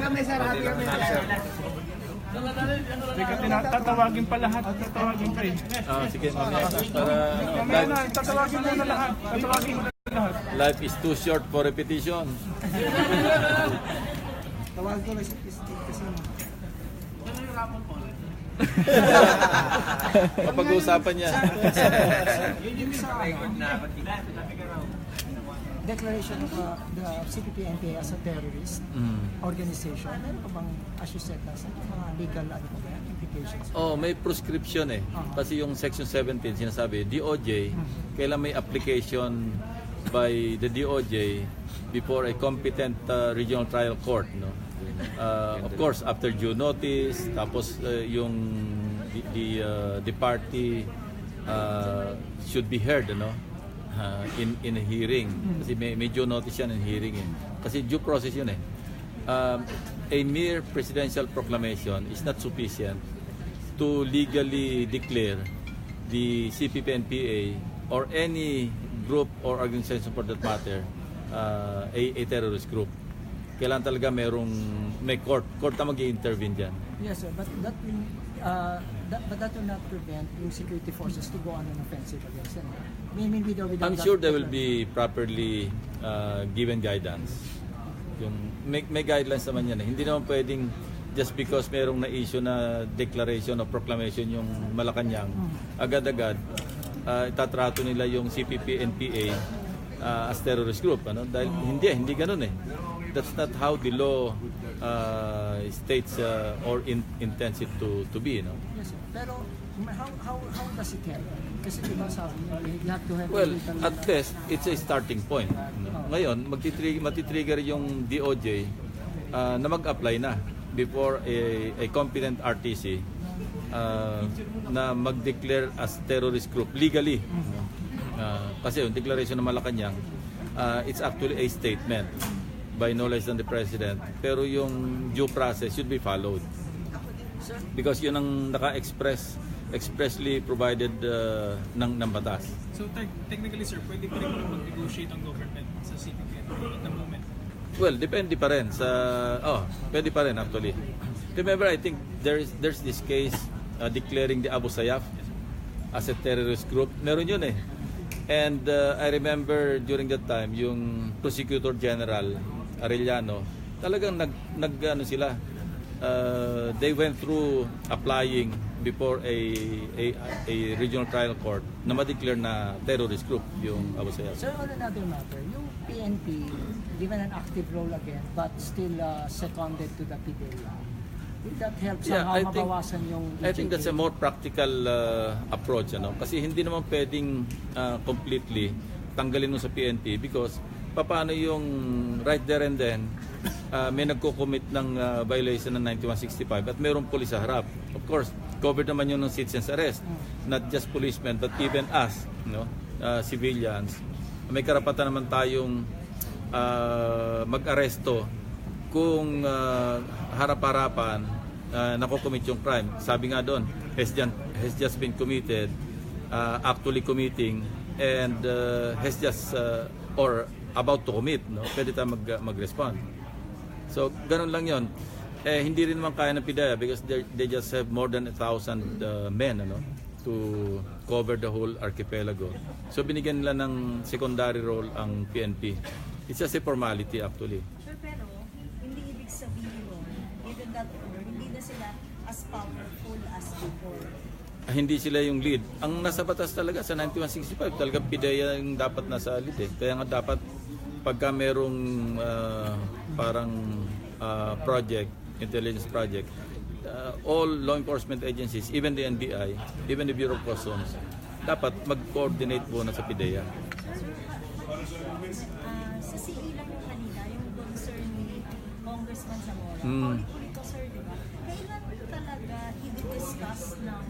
kami, sir. Happy kami. Tatawagin pa lahat. Tatawagin pa eh. Sige, mamaya. Para tatawagin mo na lahat. Tatawagin mo na lahat. life is too short for repetition. Tawag ko kasi Pag-uusapan niya. Declaration of the CPP-NPA as a terrorist organization. Meron pa bang, as you said, mga legal implications? May prescription eh. Kasi yung Section 17 sinasabi, DOJ, kailan may application by the DOJ before a competent regional trial court, no? Of course, after due notice, tapos yung the party should be heard, no? In a hearing. Kasi may due notice yan in hearing eh. Kasi due process yun eh. A mere presidential proclamation is not sufficient to legally declare the CPP-NPA or any group or organization for that matter a terrorist group. Kailan talaga may court na mag-i-intervene dyan. Yes, sir, but that will not prevent yung security forces to go on an offensive against them. I'm sure they will be properly given guidance. Yung may guidelines naman yan eh. Hindi naman pwedeng just because merong na-issue na declaration or proclamation yung Malacanang, agad-agad itatrato nila yung CPP-NPA as terrorist group. Ano? Dahil hindi ganun eh. That's not how the law states or intends it to be. No? Yes, sir. Pero how does it help? Kasi diba sabi niyo, you have to have... Well, at least, it's a starting point. Ngayon, matitrigger yung DOJ na mag-apply na before a competent RTC na mag-declare as terrorist group legally. Kasi yung declaration ng Malacanang, it's actually a statement by no less than the President. Pero yung due process should be followed. Because yun ang expressly provided ng batas. So technically sir, pwede pa rin mag-negotiate ang government sa CPP-NPA at the moment? Well, depende pa rin sa... pwede pa rin actually. Remember, I think there's this case declaring the Abu Sayyaf as a terrorist group. Meron yun eh. And I remember during that time, yung Prosecutor General Arellano, talagang sila. They went through applying before a regional trial court na ma-declare na terrorist group yung Abu Sayyaf. Sir, on another matter, yung PNP given an active role again but still seconded to the PDEA. Will that help somehow mabawasan yung... I think that's a more practical approach. Ano? Kasi hindi naman pwedeng completely tanggalin mo sa PNP because paano yung right there and then may nagko-commit ng violation ng 9165 at mayroong pulis sa harap. Of course, covered naman yun ng citizens arrest. Not just policemen but even us, civilians. May karapatan naman tayong mag-aresto kung harap-harapan nako-commit yung crime. Sabi nga doon, has just been committed, actually committing, and has just or about to commit, pwede tayo mag-respond. So, ganun lang yon. Hindi rin naman kaya ng PDEA because they just have more than 1,000 men to cover the whole archipelago. So, binigyan nila ng secondary role ang PNP. It's just a formality actually. Sir, pero hindi ibig sabihin nun, given that order, hindi na sila as powerful as before. Hindi sila yung lead. Ang nasa batas talaga sa 9165, talaga PDEA yung dapat nasa lead eh. Kaya nga dapat pagka merong parang project, intelligence project, all law enforcement agencies, even the NBI, even the Bureau of Customs, dapat mag-coordinate muna sa PDEA. Sa CE lang po kanina, yung concern ni Congressman Zamora, ulit-ulit sir, di ba? Kailan talaga i-discuss ng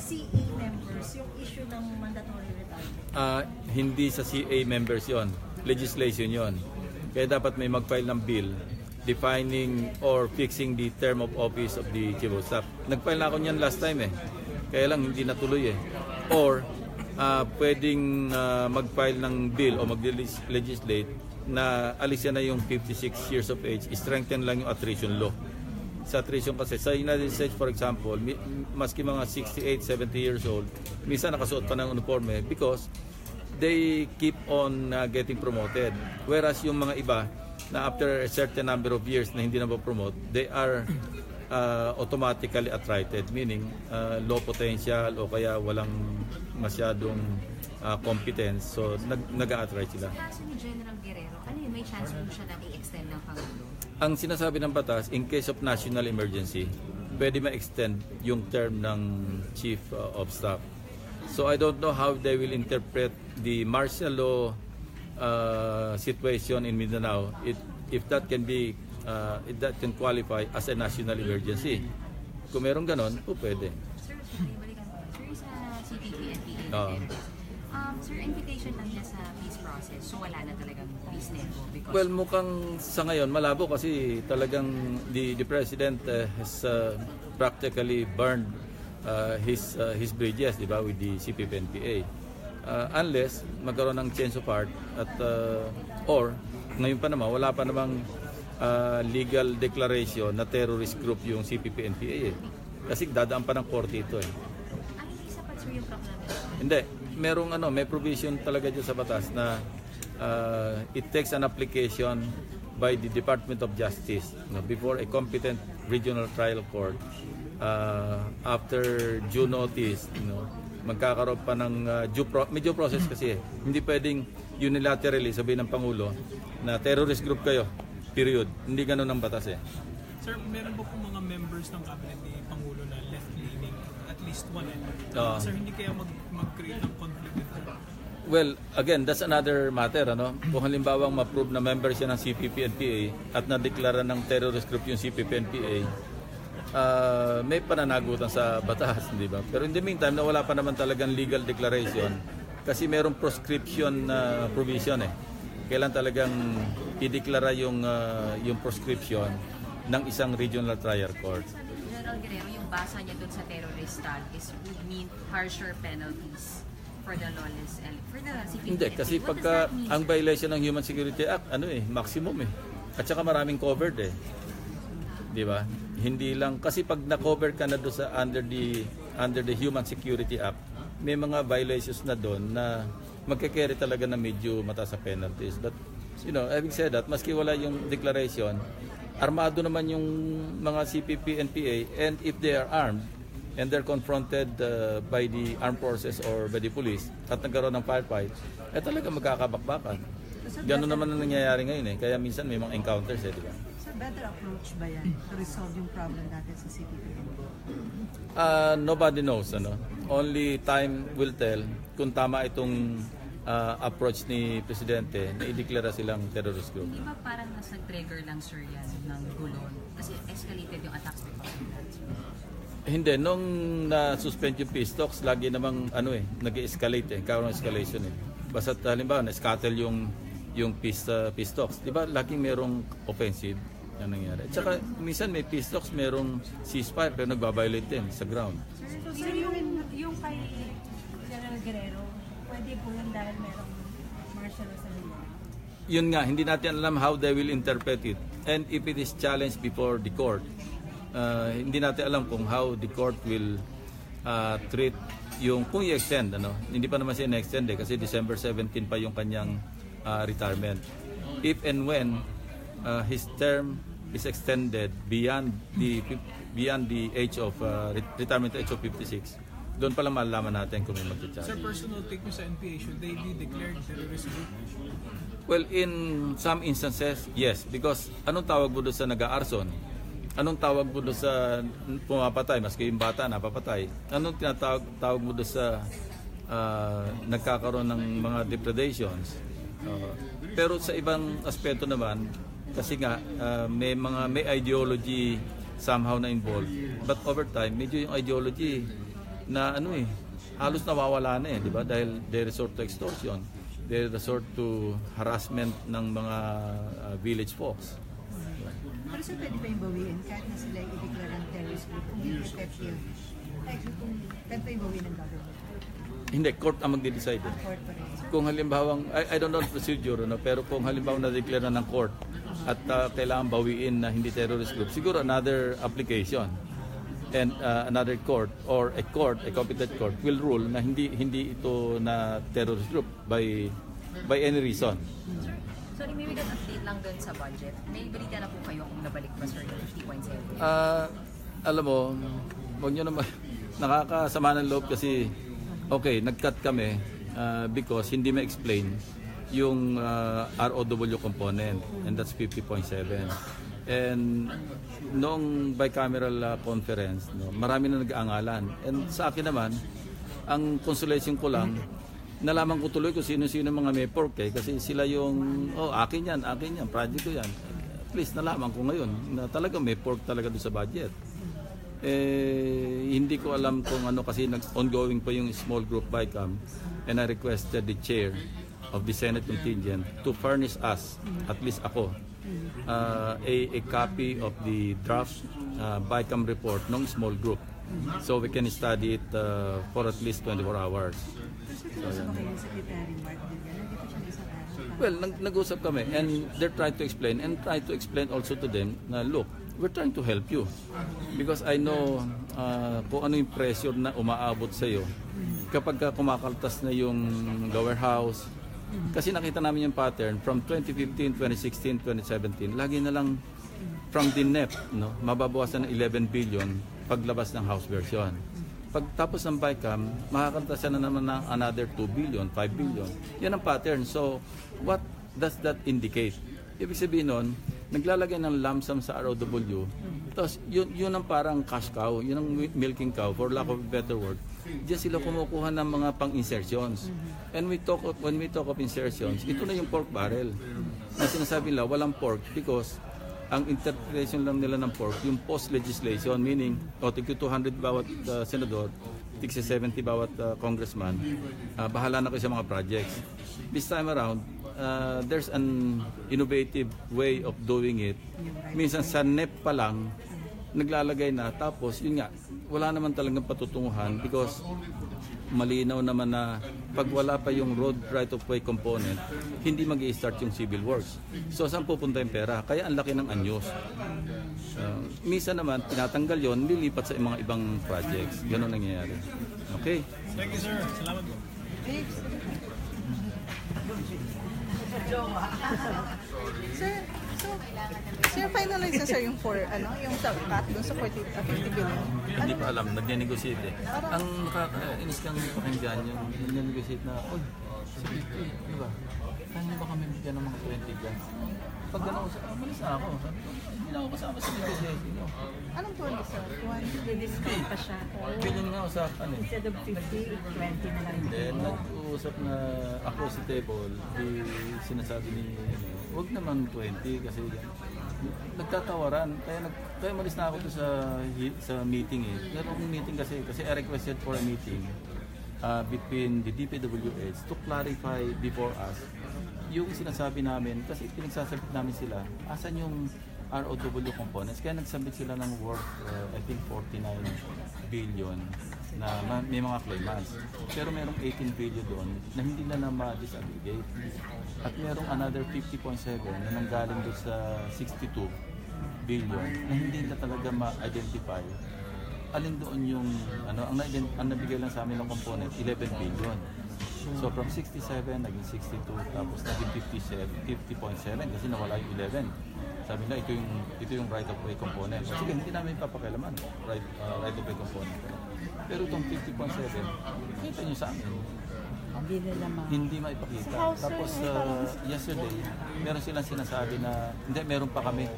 CE members yung issue ng mandatory retirement? Hindi sa CA members yon, legislation yon. Kaya dapat may mag-file ng bill defining or fixing the term of office of the Chief of Staff. Nag-file na ako niyan last time eh. Kaya lang hindi natuloy eh. Or pwedeng mag-file ng bill o mag-legislate na alisin na yung 56 years of age, strengthen lang yung attrition law. Sa attrition kasi, sa United States for example, maski mga 68, 70 years old, minsan nakasuot pa ng uniforme because they keep on getting promoted. Whereas yung mga iba, na after a certain number of years na hindi na promote, they are automatically attrited, meaning low potential o kaya walang masyadong competence, so nag-a-attrite sila. Sa kaso ni General Guerrero, ano yun, may chance po siya na i-extend ng Pangulo? Ang sinasabi ng batas, in case of national emergency, pwede ma-extend yung term ng Chief of Staff. So I don't know how they will interpret the martial law situation in Mindanao, if that can be if that can qualify as a national emergency. Kung meron ganon, pwede. Sir, balikan ko. Sir, sa CPP-NPA, sir, invitation lang niya sa peace process, so wala na talagang peace nego because... Well, mukhang sa ngayon malabo kasi talagang the president has practically burned his bridges, di ba, with the CPP-NPA. Unless magkaroon ng change of heart at or ngayon pa naman wala pa namang legal declaration na terrorist group yung CPP-NPA kasi dadaan pa ng korte ito hindi sapat, sir, yung proclamation? Hindi, may provision talaga dyan sa batas na it takes an application by the Department of Justice before a competent regional trial court after due notice, magkakaroon pa ng may due process kasi hindi pwedeng unilaterally sabihin ng Pangulo na terrorist group kayo, period. Hindi ganun ang batas Sir, meron po po mga members ng cabinet ni Pangulo na left-leaning, at least one. Sir, hindi kaya mag-create ng conflict with them? Well, again, that's another matter. Kung halimbawang ma-prove na member siya ng CPP-NPA at na-deklara ng terrorist group yung CPP-NPA, may pananagutan sa batas, di ba? Pero in the meantime, wala pa naman talagang legal declaration kasi merong proscription provision Kailan talagang ideklara yung proscription ng isang regional trial court. General Guerrero, yung basa niya dun sa terrorist tag is would mean harsher penalties for the lawless for the CPP-NPA. Hindi, kasi pagka ang violation ng Human Security Act, maximum At saka maraming covered Di ba? Hindi lang kasi pag na-cover ka na doon sa under the Human Security Act, may mga violations na doon na magke-carry talaga na medyo mataas sa penalties. But having said that, maski wala yung declaration, armado naman yung mga CPP-NPA, and if they are armed and they're confronted by the armed forces or by the police at nagkaroon ng firefight, talaga magkakabakbakan. Ganun naman ang nangyayari ngayon Kaya minsan may mga encounters di ba? So better approach ba yan to resolve yung problem natin sa CPP-NPA? Nobody knows. Only time will tell kung tama itong approach ni Presidente na ideklara silang terrorist group. Di ba parang nag-trigger lang, sir, yan ng gulon? Kasi escalated yung attacks because of that, sir. Hindi, nung na-suspend yung peace talks, lagi namang nag-escalate karoon escalation Basta halimbawa na-scuttle yung peace talks. Di ba laging merong offensive yan nangyari. At saka minsan may peace talks, merong ceasefire pero nagbabiolate din sa ground. Sir, yung kay General Guerrero, pwede po yun dahil merong martial law sa Mindanao? Yun nga, hindi natin alam how they will interpret it. And if it is challenged before the court, hindi natin alam kung how the court will treat kung i-extend. Hindi pa naman siya na-extend kasi December 17 pa yung kanyang retirement. If and when his term is extended beyond the age of retirement age of 56, doon pa lang malalaman natin kung may mag-challenge. Sir, personal take mo sa NPA, should they be declared terrorist group? Well, in some instances, yes. Because anong tawag mo doon sa nag-aarson? Anong tawag mo doon sa pumapatay? Maski yung bata napapatay. Anong tinatawag mo doon sa nagkakaroon ng mga depredations? Pero sa ibang aspeto naman, kasi nga may ideology somehow na involved. But over time, medyo yung ideology na halos nawawala na di ba? Dahil they resort to extortion. They resort to harassment ng mga village folks. Pero sir, pwede pa yung bawiin kahit na sila i-declare ng terrorist group kung hindi effective? Pwede pa yung bawiin ng government? Hindi, court ang magde-decide. Kung halimbawa, I don't know the procedure, no? Pero kung halimbawa na-declare na ng court at kailangan bawiin na hindi terrorist group, siguro another application and another court or a competent court will rule na hindi ito na terrorist group by any reason. Sorry, may we can update lang dun sa budget. May balita na po kayo kung nabalik pa, sir, yung 50.7? Alam mo, huwag nyo naman, nakakasama ng loob kasi, okay, nag-cut kami because hindi ma-explain yung ROW component, and that's 50.7. And noong bicameral conference, no, marami na nag-aangalan. And sa akin naman, ang consolation ko lang, nalaman ko tuloy kung sino-sino mga may pork kasi sila yung, akin yan, project ko yan. At least nalaman ko ngayon na talaga may pork talaga doon sa budget. Hindi ko alam kung ano kasi ongoing pa yung small group BICAM, and I requested the chair of the Senate contingent to furnish us, at least ako, a copy of the draft BICAM report ng small group so we can study it for at least 24 hours. Well, nag-usap kami and they're trying to explain and try to explain also to them na look, we're trying to help you because I know kung ano yung pressure na umaabot sa iyo kapag kumakaltas na yung lower house. Kasi nakita namin yung pattern from 2015, 2016, 2017, lagi na lang from the NEP, no, mababawasan ng 11 billion paglabas ng House version. Pagtapos ng BICAM, makakatasan na naman ng another 2 billion, 5 billion. Yan ang pattern. So, what does that indicate? Ibig sabihin nun, naglalagay ng lump sum sa ROW, tapos yun ang parang cash cow, yun ang milking cow, for lack of a better word. Diyan sila kumukuha ng mga pang-insertions. And when we talk of insertions, ito na yung pork barrel. Na sinasabi nila, walang pork because ang interpretation lang nila ng pork, yung post-legislation, meaning, tig 200 bawat senador, tig 70 bawat congressman, bahala na kayo sa mga projects. This time around, there's an innovative way of doing it. Minsan sa NEP pa lang, naglalagay na, tapos yun nga, wala naman talagang patutunguhan because malinaw naman na pag wala pa yung road right-of-way component, hindi mag-i-start yung civil works. So, saan pupunta yung pera? Kaya ang laki ng anyos. Minsan naman, tinatanggal yon, lilipat sa mga ibang projects. Ganon nangyayari. Okay? Thank you, sir. Salamat po. Sir, finalize na sir yung yung sa cut doon sa 50 billion. Hindi pa alam, nag-negotiate eh. Ang nakakainis kang pakinggan yung nag-negotiate na, sige, ano ba? Kaya ba kami bigyan ng mga 20 dyan? Pag gano'n ko, malis na ako. Hindi na ako kasama sa negotiation nyo. Anong 20 sir? 20 discount pa siya. Billion nga usapan eh. Instead of 50, 20 na lang. Then, nag-uusap na across the table, sinasabi ni, huwag naman 20 kasi nagtatawaran. Kaya malis na ako sa meeting eh. Pero yung meeting kasi I requested for a meeting between the DPWH to clarify before us yung sinasabi namin, kasi pinagsasalit namin sila, asan yung ROW components. Kaya nagsubmit sila ng worth, I think 49 billion na may mga claimants. Pero merong 18 billion doon na hindi na ma-disaggregate. At merong another 50.7 na nanggaling doon sa 62 billion na hindi na talaga ma-identify. Alin doon yung, ang nabigay lang sa amin ng component, 11 billion. So from 67, naging 62, tapos naging 50.7 kasi nawala yung 11. Sabi nila, ito yung right-of-way component. Sige, hindi namin papakialaman, right-of-way component. Pero itong 50.7, kita nyo sa amin. Hindi maipakita. Tapos yesterday, meron silang sinasabi na, hindi, meron pa kami.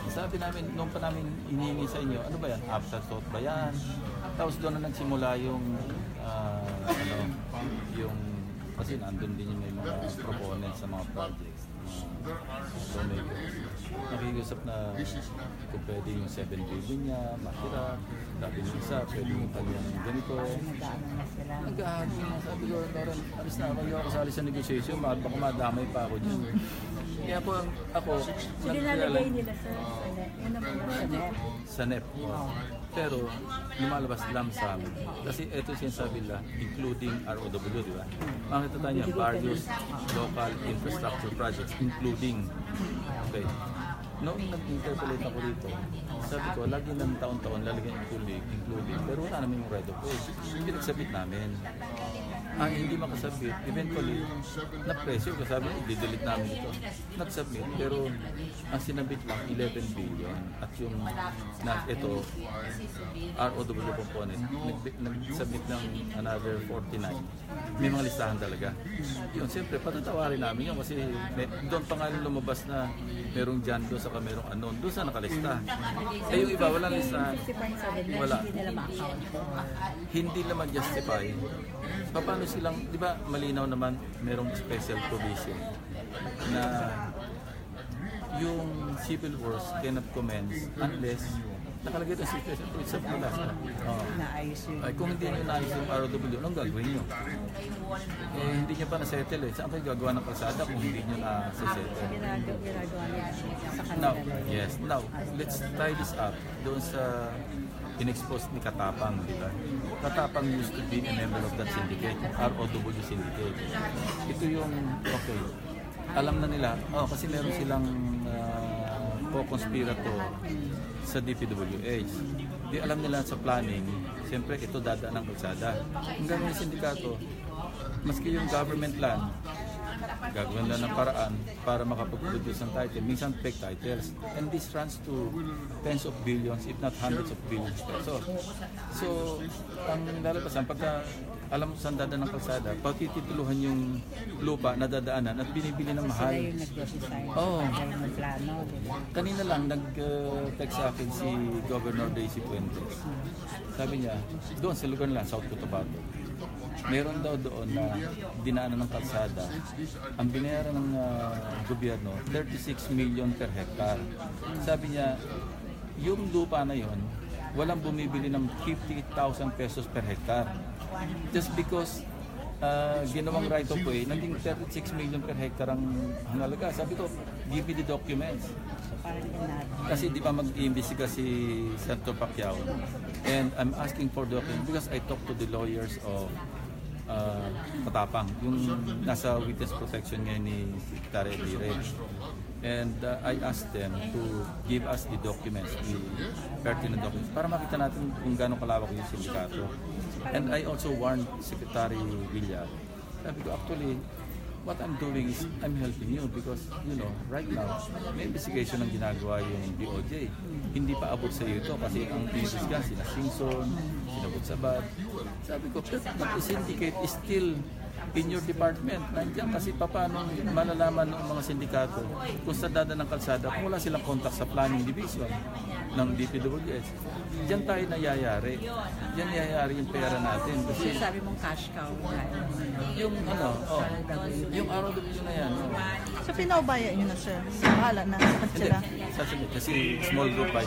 Sabi namin, noong pa namin hinihingi sa inyo, ano ba yan? Afterthought ba yan? Tapos doon na nagsimula yung, kasi nandun din yung may mga proponents sa mga projects. Nakikiusap na kung pwede yung 7 billion niya, matira, sabi niya isa, pwede yung kanyang ganito. Nag-ahagi na, sabi ko, Lauren, alis na ako, hindi ako kasali sa negotiation, baka madamay pa ako dyan. Kaya ako Nilalagay nila sir sa net. Yan ang mga sa NEP. Pero lumalabas lamsam. Kasi ito sinasabi nila, including ROW, di ba? Makita tayo niya, various local infrastructure projects, including. Okay. Noong nag-interpolate ako dito, sabi ko, lagi ng taon-taon lalagyan including, pero wala naman yung right of way. Pinagsabit namin. Hindi makasabit. Eventually, na-pressure ko. Sabi, i-delete namin ito. Nag-submit, pero ang sinabit lang, 11 billion. At yung, ito, ROW component, nag-submit ng another 49. May mga listahan talaga. Yun, siyempre, patatawarin namin yun kasi doon pa nga lumabas na merong dyan doon, saka merong anon. Doon sa nakalista. Yung iba, walang listahan. Wala. Hindi naman justify. Paano silang, di ba malinaw naman merong special provision na yung civil wars cannot commence unless nakalagay ito sa special provision sa pala. Ay, kung hindi nyo naayos yung ROW, anong gagawin nyo? Hindi nyo pa na-settle eh. Saan kayo gagawa ng kalsada kung hindi nyo na-settle? Now, yes. Now, let's tie this up doon sa in-expose ni Katapang, di ba? Katapang used to be a member of that syndicate, ROW syndicate. Ito yung, okay, alam na nila, kasi meron silang co-conspirator sa DPWH. Di alam nila sa planning, siyempre ito dadaan ng kalsada. Ang gagawin ng sindikato, maski yung government land, gagawin lang ng paraan para makapag-produce ng title, minsan fake titles. And this runs to tens of billions, if not hundreds of billions pesos. So, ang lalabasan, pagka alam mo saan dadaan ng kalsada, pagtitituluhan yung lupa na dadaanan at binibili ng mahal. Sila yung nag-design ng plano. Kanina lang nag-text sa akin si Governor Daisy Puentes. Sabi niya, doon sa lugar nila, South Cotabato, meron daw doon na dinaanan ng kalsada. Ang binayaran ng gobyerno, 36 million per hectare. Sabi niya, yung lupa na yon, walang bumibili ng 50,000 pesos per hectare. Just because ginawang right of way, nanding 36 million per hectare ang halaga. Sabi ko, give me the documents. Kasi di ba mag-iimbestiga si Senator Pacquiao, and I'm asking for documents because I talked to the lawyers of Katapang, yung nasa witness protection ngayon ni Secretary Aguirre. And I asked them to give us the documents, the pertinent documents, para makita natin kung gaano kalawak yung sindikato. And I also warned Secretary Villar. Sabi ko, actually, what I'm doing is I'm helping you because, you know, right now, may investigation ang ginagawa yung DOJ. Hindi pa abot sa iyo ito kasi ang investigasyon, sina Simpson, sinabot Sabat. Sabi ko, but the syndicate is still in your department. Nandiyan kasi paano malalaman ng mga sindikato kung sa dada ng kalsada kung wala silang contact sa planning division ng DPWH. Diyan tayo nayayari. Diyan nayayari yung pera natin. Kasi Sabi mong cash cow. yung yung ROW na yan. So pinaubaya nyo na sir. Bahala na sa kanila. Kasi small group by